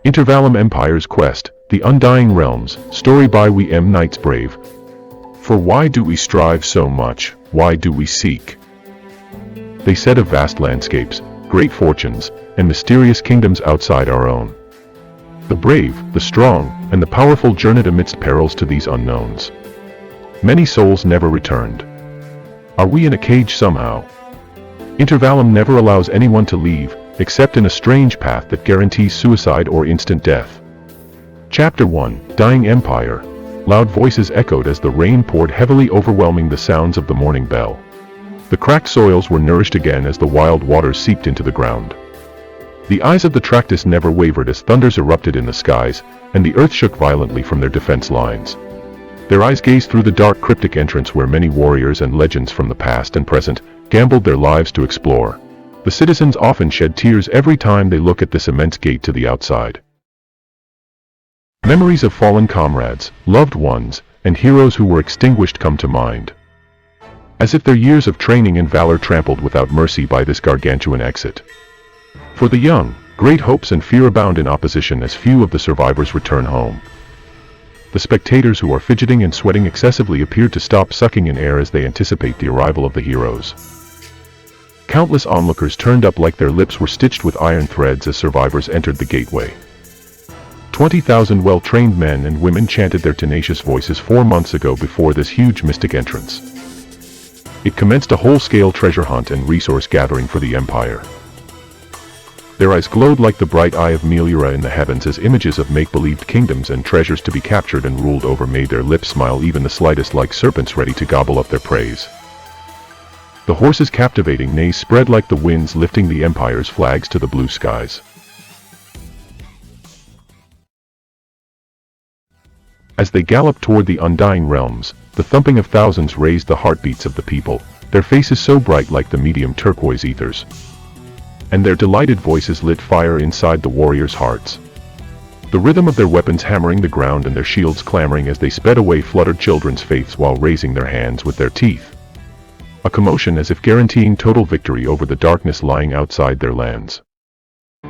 Intervallum Empire's Quest, The Undying Realms, story by wmknightsbrave. For why do we strive so much, why do we seek? They said of vast landscapes, great fortunes, and mysterious kingdoms outside our own. The brave, the strong, and the powerful journeyed amidst perils to these unknowns. Many souls never returned. Are we in a cage somehow? Intervallum never allows anyone to leave, except in a strange path that guarantees suicide or instant death. Chapter 1, Dying Empire. Loud voices echoed as the rain poured heavily, overwhelming the sounds of the morning bell. The cracked soils were nourished again as the wild waters seeped into the ground. The eyes of the Tractus never wavered as thunders erupted in the skies, and the earth shook violently from their defense lines. Their eyes gazed through the dark cryptic entrance where many warriors and legends from the past and present gambled their lives to explore. The citizens often shed tears every time they look at this immense gate to the outside. Memories of fallen comrades, loved ones, and heroes who were extinguished come to mind. As if their years of training and valor trampled without mercy by this gargantuan exit. For the young, great hopes and fear abound in opposition as few of the survivors return home. The spectators who are fidgeting and sweating excessively appear to stop sucking in air as they anticipate the arrival of the heroes. Countless onlookers turned up like their lips were stitched with iron threads as survivors entered the gateway. 20,000 well-trained men and women chanted their tenacious voices 4 months ago before this huge mystic entrance. It commenced a whole-scale treasure hunt and resource gathering for the Empire. Their eyes glowed like the bright eye of Meliora in the heavens as images of make-believed kingdoms and treasures to be captured and ruled over made their lips smile even the slightest, like serpents ready to gobble up their praise. The horses' captivating neighs spread like the winds, lifting the Empire's flags to the blue skies. As they galloped toward the Undying Realms, the thumping of thousands raised the heartbeats of the people, their faces so bright like the medium turquoise ethers. And their delighted voices lit fire inside the warriors' hearts. The rhythm of their weapons hammering the ground and their shields clamoring as they sped away fluttered children's faiths while raising their hands with their teeth. A commotion as if guaranteeing total victory over the darkness lying outside their lands.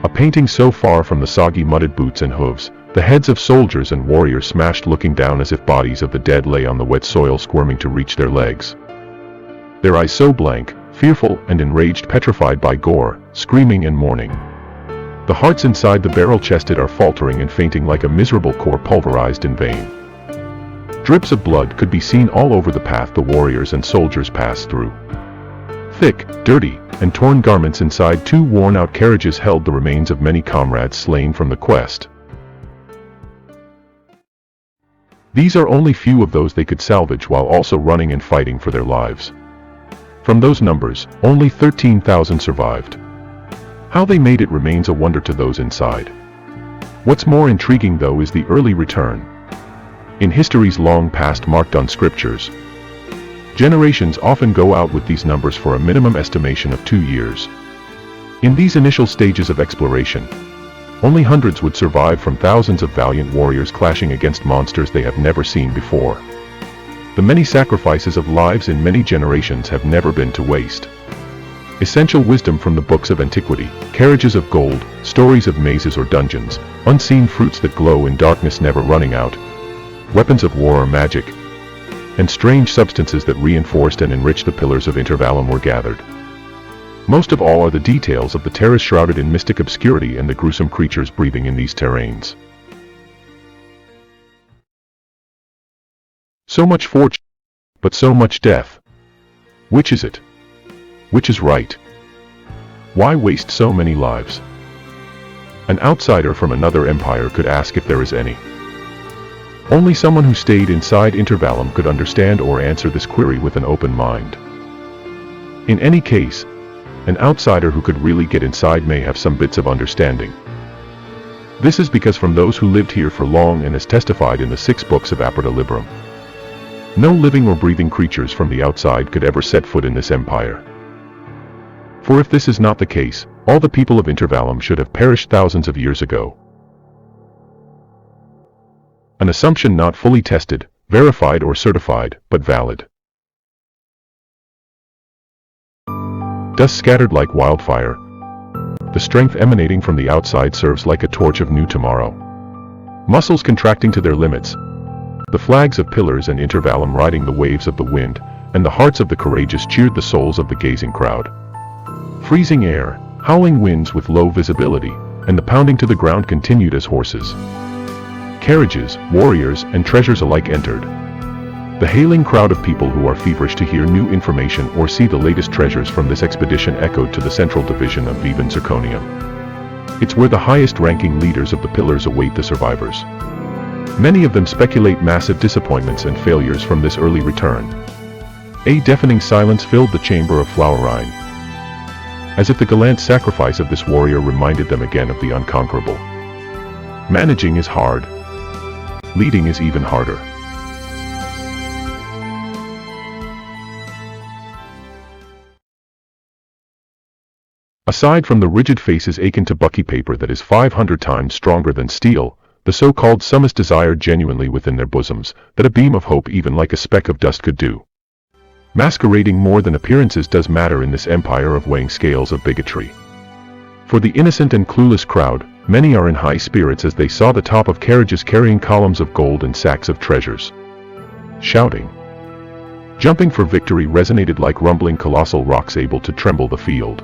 A painting so far from the soggy mudded boots and hooves, the heads of soldiers and warriors smashed looking down as if bodies of the dead lay on the wet soil squirming to reach their legs. Their eyes so blank, fearful and enraged, petrified by gore, screaming and mourning. The hearts inside the barrel-chested are faltering and fainting like a miserable core pulverized in vain. Drips of blood could be seen all over the path the warriors and soldiers passed through. Thick, dirty, and torn garments inside 2 worn-out carriages held the remains of many comrades slain from the quest. These are only few of those they could salvage while also running and fighting for their lives. From those numbers, only 13,000 survived. How they made it remains a wonder to those inside. What's more intriguing though is the early return. In history's long past marked on scriptures, generations often go out with these numbers for a minimum estimation of 2 years. In these initial stages of exploration, only hundreds would survive from thousands of valiant warriors clashing against monsters they have never seen before. The many sacrifices of lives in many generations have never been to waste. Essential wisdom from the books of antiquity, carriages of gold, stories of mazes or dungeons, unseen fruits that glow in darkness never running out, weapons of war or magic, and strange substances that reinforced and enriched the pillars of Intervallum were gathered. Most of all are the details of the terrors shrouded in mystic obscurity and the gruesome creatures breathing in these terrains. So much fortune, but so much death. Which is it? Which is right? Why waste so many lives? An outsider from another empire could ask if there is any. Only someone who stayed inside Intervallum could understand or answer this query with an open mind. In any case, an outsider who could really get inside may have some bits of understanding. This is because from those who lived here for long and as testified in the 6 books of Aperta Librum, no living or breathing creatures from the outside could ever set foot in this empire. For if this is not the case, all the people of Intervallum should have perished thousands of years ago. An assumption not fully tested, verified or certified, but valid. Dust scattered like wildfire, The strength emanating from the outside serves like a torch of new tomorrow. Muscles contracting to their limits. The flags of pillars and Intervallum riding the waves of the wind, and the hearts of the courageous cheered the souls of the gazing crowd. Freezing air, howling winds with low visibility, and the pounding to the ground continued as horses, carriages, warriors, and treasures alike entered. The hailing crowd of people who are feverish to hear new information or see the latest treasures from this expedition echoed to the central division of Vivan Zirconium. It's where the highest-ranking leaders of the pillars await the survivors. Many of them speculate massive disappointments and failures from this early return. A deafening silence filled the chamber of Flowerine, as if the gallant sacrifice of this warrior reminded them again of the unconquerable. Managing is hard. Leading is even harder. Aside from the rigid faces akin to bucky paper that is 500 times stronger than steel, the so-called summus desired genuinely within their bosoms that a beam of hope even like a speck of dust could do. Masquerading more than appearances does matter in this empire of weighing scales of bigotry. For the innocent and clueless crowd, many are in high spirits as they saw the top of carriages carrying columns of gold and sacks of treasures. Shouting, jumping for victory resonated like rumbling colossal rocks able to tremble the field.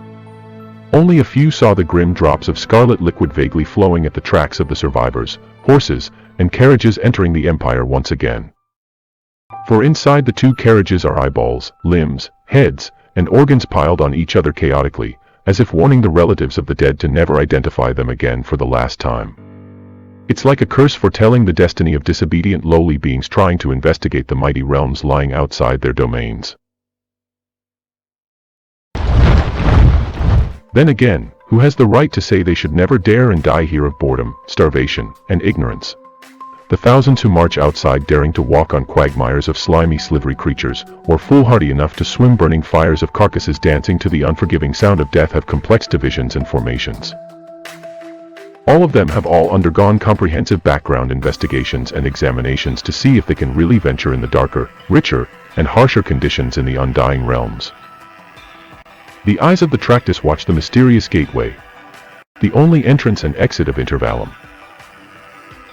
Only a few saw the grim drops of scarlet liquid vaguely flowing at the tracks of the survivors, horses, and carriages entering the empire once again. For inside the two carriages are eyeballs, limbs, heads, and organs piled on each other chaotically, as if warning the relatives of the dead to never identify them again for the last time. It's like a curse foretelling the destiny of disobedient lowly beings trying to investigate the mighty realms lying outside their domains. Then again, who has the right to say they should never dare and die here of boredom, starvation, and ignorance? The thousands who march outside daring to walk on quagmires of slimy slivery creatures, or foolhardy enough to swim burning fires of carcasses dancing to the unforgiving sound of death have complex divisions and formations. All of them have all undergone comprehensive background investigations and examinations to see if they can really venture in the darker, richer, and harsher conditions in the Undying Realms. The eyes of the Tractus watch the mysterious gateway, the only entrance and exit of Intervallum.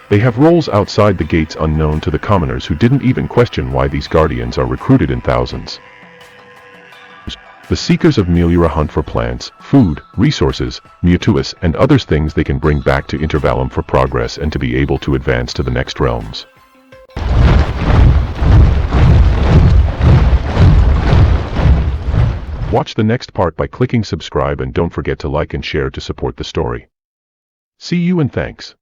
They have roles outside the gates unknown to the commoners who didn't even question why these guardians are recruited in thousands. The seekers of Meliora hunt for plants, food, resources, mutuus, and other things they can bring back to Intervallum for progress and to be able to advance to the next realms. Watch the next part by clicking subscribe and don't forget to like and share to support the story. See you and thanks.